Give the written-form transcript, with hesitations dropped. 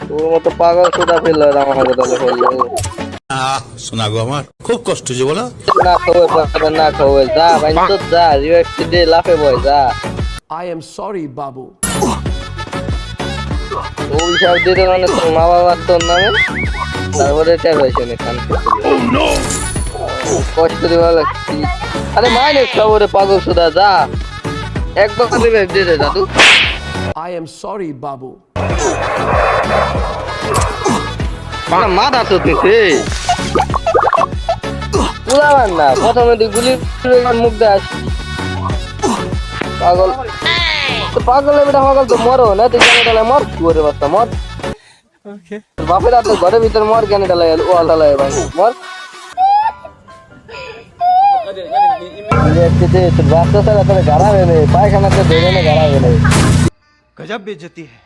তোর মতো পাগল সুদা ফেললো আমাকে তাহলে ফেললো। শোনা গো আমার খুব কষ্ট হচ্ছে বলো। না খবর পাবে না খবর, যা ভাই তো যা রিওয়াক্ট দে লাফে বয় যা। I am sorry, Babu. অভিশাপ দিতে মানে তোর মা বাবার তোর নামে, তারপরে ট্যাব হয়েছে না কান কষ্ট দিবা লাগছি। আরে মাইনে খবরে পাগল সুদা যা একবার রিভাইভ দিয়ে দে দাদু। I am sorry, Babu. মাথা তো দিছে পুরাবার না, প্রথমে তুই গুলি মুখ দেয় পাগল। তো পাগল বেটা পাগল তো মরো না, তুই কেন ডালে মর কুয়ারে বাচ্চা মর। বাপের আর তো ঘরের ভিতর মর কেন ডালে ওয়াল ডালে ভাই মর। তোর বাচ্চা ছাড়া তোর গাড়াবে নেই, পায়খানাতে ধরে না গাড়াবে নেই। गजब बेइज्जती है।